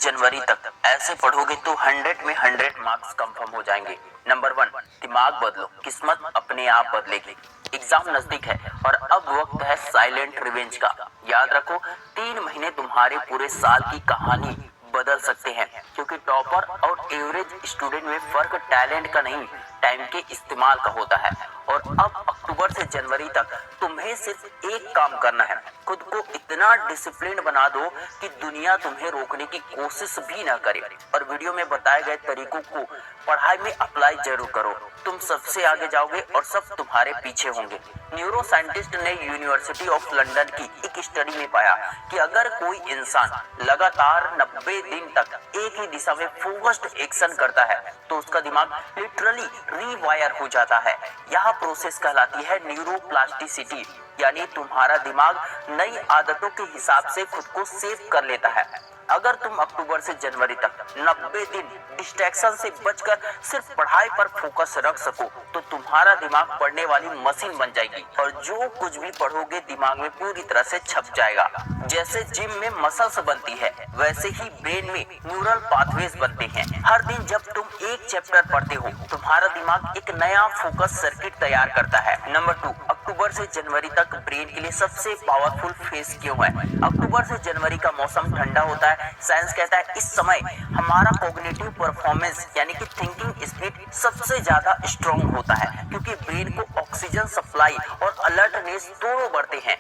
जनवरी तक ऐसे पढ़ोगे तो 100 में 100 मार्क्स कंफर्म हो जाएंगे। नंबर 1, दिमाग बदलो, किस्मत अपने आप बदलेगी। एग्जाम नजदीक है और अब वक्त है साइलेंट रिवेंज का। याद रखो, 3 महीने तुम्हारे पूरे साल की कहानी बदल सकते हैं, क्योंकि टॉपर और एवरेज स्टूडेंट में फर्क टैलेंट का नहीं, टाइम के इस्तेमाल का होता है। और अब अक्टूबर से जनवरी तक तुम्हें सिर्फ एक काम करना है, खुद को इतना डिसिप्लिन बना दो कि दुनिया तुम्हें रोकने की कोशिश भी ना करे। और वीडियो में बताए गए तरीकों को पढ़ाई में अप्लाई जरूर करो, तुम सबसे आगे जाओगे और सब तुम्हारे पीछे होंगे। न्यूरो साइंटिस्ट ने यूनिवर्सिटी ऑफ लंदन की एक स्टडी में पाया कि अगर कोई इंसान लगातार 90 दिन तक एक ही दिशा में फोकस्ड एक्शन करता है तो उसका दिमाग लिटरली रीवायर हो जाता है। यह प्रोसेस कहलाती है न्यूरोप्लास्टिसिटी, यानी तुम्हारा दिमाग नई आदतों के हिसाब से खुद को सेव कर लेता है। अगर तुम अक्टूबर से जनवरी तक 90 दिन डिस्ट्रैक्शन से बचकर सिर्फ पढ़ाई पर फोकस रख सको तो तुम्हारा दिमाग पढ़ने वाली मशीन बन जाएगी और जो कुछ भी पढ़ोगे दिमाग में पूरी तरह से छप जाएगा। जैसे जिम में मसल्स बनती है, वैसे ही ब्रेन में न्यूरल पाथवेज बनते हैं। हर दिन जब तुम एक चैप्टर पढ़ते हो तुम्हारा दिमाग एक नया फोकस सर्किट तैयार करता है। नंबर 2, अक्टूबर से जनवरी तक ब्रेन के लिए सबसे पावरफुल फेज क्यों है? अक्टूबर से जनवरी का मौसम ठंडा होता है। साइंस कहता है इस समय हमारा कॉग्निटिव परफॉर्मेंस यानी कि थिंकिंग स्पीड सबसे ज्यादा स्ट्रॉन्ग होता है, क्योंकि ब्रेन को ऑक्सीजन सप्लाई और अलर्टनेस दोनों बढ़ते हैं।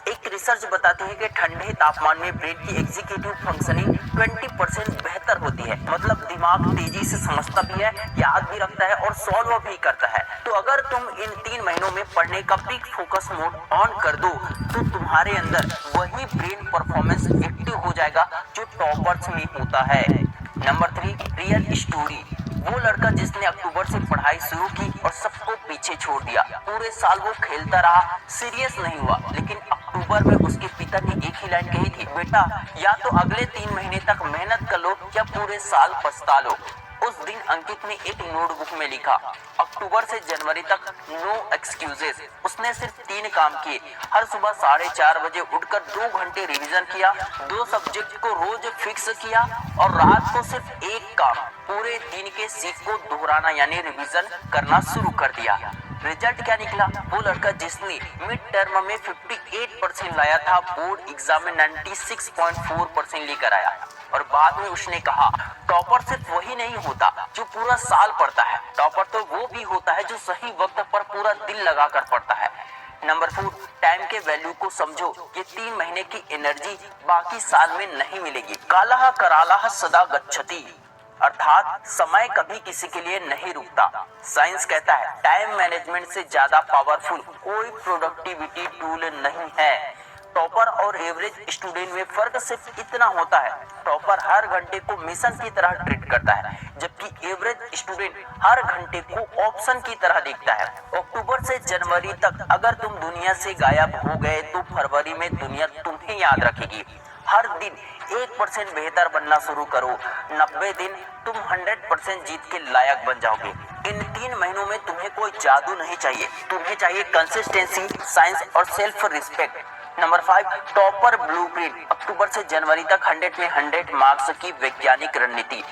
एक रिसर्च बताती है कि ठंडे तापमान में ब्रेन की एग्जीक्यूटिव फंक्शनिंग 20% बेहतर होती है। मतलब दिमाग तेजी से समझता भी है, याद भी रखता है और सॉल्व भी करता है। तो अगर तुम इन 3 महीनों में पढ़ने का पीक फोकस मोड ऑन कर दो तो तुम्हारे अंदर वही ब्रेन परफॉर्मेंस एक्टिव हो जाएगा जो टॉपर्स में होता है। Number 3, real story. वो लड़का जिसने अक्टूबर से पढ़ाई शुरू की और सबको पीछे छोड़ दिया। पूरे साल वो खेलता रहा, सीरियस नहीं हुआ, लेकिन अक्टूबर में उसके पिता ने एक ही लाइन कही थी, बेटा या तो अगले 3 महीने तक मेहनत कर लो या पूरे साल पछता लो। उस दिन अंकित ने एक नोटबुक में लिखा, अक्टूबर से जनवरी तक नो एक्सक्यूजेस। उसने सिर्फ 3 काम किए। हर सुबह 4:30 बजे उठकर 2 घंटे रिवीजन किया, 2 सब्जेक्ट को रोज फिक्स किया और रात को सिर्फ एक काम, पूरे दिन के सीख को दोहराना यानी रिवीजन करना शुरू कर दिया। रिजल्ट क्या निकला? वो लड़का जिसने मिड टर्म में 58% लाया था, बोर्ड एग्जाम में 96.4% लेकर आया। और बाद में उसने कहा, टॉपर सिर्फ वही नहीं होता जो पूरा साल पढ़ता है, टॉपर तो वो भी होता है जो सही वक्त पर पूरा दिल लगाकर पढ़ता है। नंबर 4, टाइम के वैल्यू को समझो। ये 3 महीने की एनर्जी बाकी साल में नहीं मिलेगी। कालः करालः सदा गच्छति, अर्थात समय कभी किसी के लिए नहीं रुकता। साइंस कहता है टाइम मैनेजमेंट से ज्यादा पावरफुल कोई प्रोडक्टिविटी टूल नहीं है। टॉपर और एवरेज स्टूडेंट में फर्क सिर्फ इतना होता है, टॉपर हर घंटे को मिशन की तरह ट्रीट करता है, जबकि एवरेज स्टूडेंट हर घंटे को ऑप्शन की तरह देखता है। अक्टूबर से जनवरी तक अगर तुम दुनिया से गायब हो गए तो फरवरी में दुनिया तुम्हें याद रखेगी। हर दिन 1% बेहतर बनना शुरू करो, 90 दिन तुम 100% जीत के लायक बन जाओगे। इन 3 महीनों में तुम्हें कोई जादू नहीं चाहिए, तुम्हें चाहिए कंसिस्टेंसी, साइंस और self respect. Number 5, topper blueprint. अक्टूबर से जनवरी तक 100 में 100 मार्क्स की वैज्ञानिक रणनीति।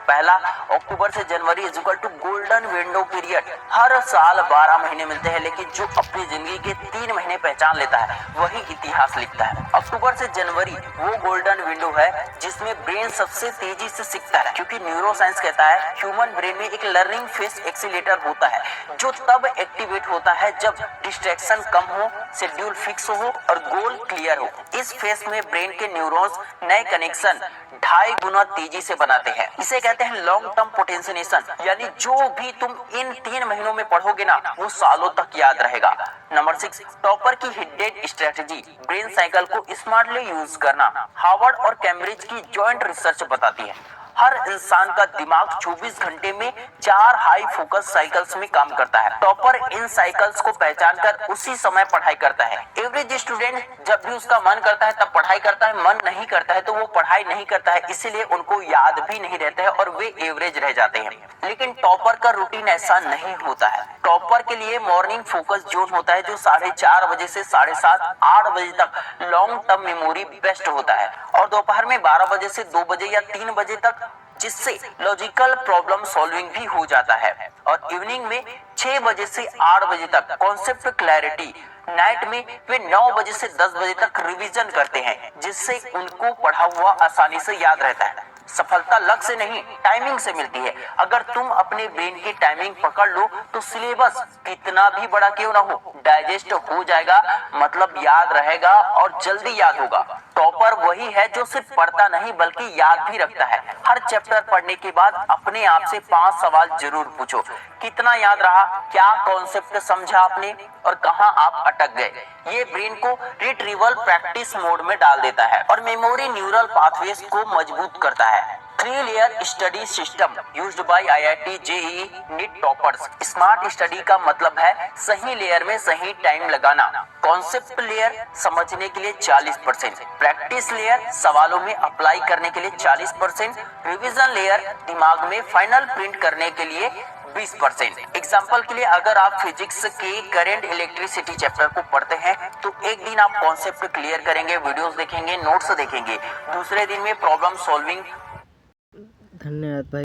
पहला, अक्टूबर से जनवरी is equal to golden window period. हर साल 12 महीने मिलते हैं, लेकिन जो अपनी जिंदगी के 3 महीने पहचान लेता है वही इतिहास लिखता है। अक्टूबर से जनवरी वो गोल्डन विंडो है जिसमें ब्रेन सबसे तेजी से सीखता है, क्योंकि न्यूरो साइंस कहता है ह्यूमन ब्रेन में एक लर्निंग फेस एक्सीलेटर होता है जो तब एक्टिवेट होता है जब डिस्ट्रैक्शन कम हो, शेड्यूल फिक्स हो और गोल क्लियर हो। इस फेस में ब्रेन के न्यूरॉन्स नए कनेक्शन 2.5 गुना तेजी से बनाते हैं। इसे कहते हैं लॉन्ग टर्म पोटेंशिएशन, यानी जो भी तुम इन 3 महीनों में पढ़ोगे ना वो सालों तक याद रहेगा। नंबर 6, टॉपर की हिडन स्ट्रेटजी, ब्रेन साइकिल को स्मार्टली यूज करना। हार्वर्ड और कैम्ब्रिज की जॉइंट रिसर्च बताती है हर इंसान का दिमाग 24 घंटे में 4 हाई फोकस साइकिल्स में काम करता है। टॉपर इन साइकिल्स को पहचान कर उसी समय पढ़ाई करता है। एवरेज स्टूडेंट जब भी उसका मन करता है तब पढ़ाई करता है, मन नहीं करता है तो वो पढ़ाई नहीं करता है, इसीलिए उनको याद भी नहीं रहता है और वे एवरेज रह जाते हैं। लेकिन टॉपर का रूटीन ऐसा नहीं होता है। टॉपर के लिए मॉर्निंग फोकस जोन होता है जो 4:30 बजे से 7:30 8 बजे तक लॉन्ग टर्म मेमोरी बेस्ट होता है, और दोपहर में 12 बजे से 2 बजे या 3 बजे तक, जिससे लॉजिकल प्रॉब्लम सॉल्विंग भी हो जाता है। और इवनिंग में 6 बजे से 8 बजे तक कॉन्सेप्ट क्लैरिटी, नाइट में वे 9 बजे से 10 बजे तक रिवीजन करते हैं, जिससे उनको पढ़ा हुआ आसानी से याद रहता है। सफलता लक से नहीं, टाइमिंग से मिलती है। अगर तुम अपने ब्रेन की टाइमिंग पकड़ लो तो सिलेबस कितना भी बड़ा क्यों ना हो, डाइजेस्ट हो जाएगा, मतलब याद रहेगा और जल्दी याद होगा। टॉपर वही है जो सिर्फ पढ़ता नहीं बल्कि याद भी रखता है। हर चैप्टर पढ़ने के बाद अपने आप से 5 सवाल जरूर पूछो। कितना याद रहा, क्या कॉन्सेप्ट समझा आपने, और कहां आप अटक गए। ये ब्रेन को रिट्रीवल प्रैक्टिस मोड में डाल देता है और मेमोरी न्यूरल पाथवेज को मजबूत करता है। 3 layer study system used by IIT JEE NEET toppers. Smart study का मतलब है सही लेयर में सही टाइम लगाना। कॉन्सेप्ट लेयर समझने के लिए 40%, प्रैक्टिस लेयर सवालों में अप्लाई करने के लिए 40%, रिवीजन लेयर दिमाग में फाइनल प्रिंट करने के लिए 20%। एग्जाम्पल के लिए अगर आप फिजिक्स के करंट इलेक्ट्रिसिटी चैप्टर को पढ़ते हैं तो एक दिन आप कॉन्सेप्ट क्लियर करेंगे, वीडियोस देखेंगे, नोट्स देखेंगे, दूसरे दिन में प्रॉब्लम सॉल्विंग। धन्यवाद भाई।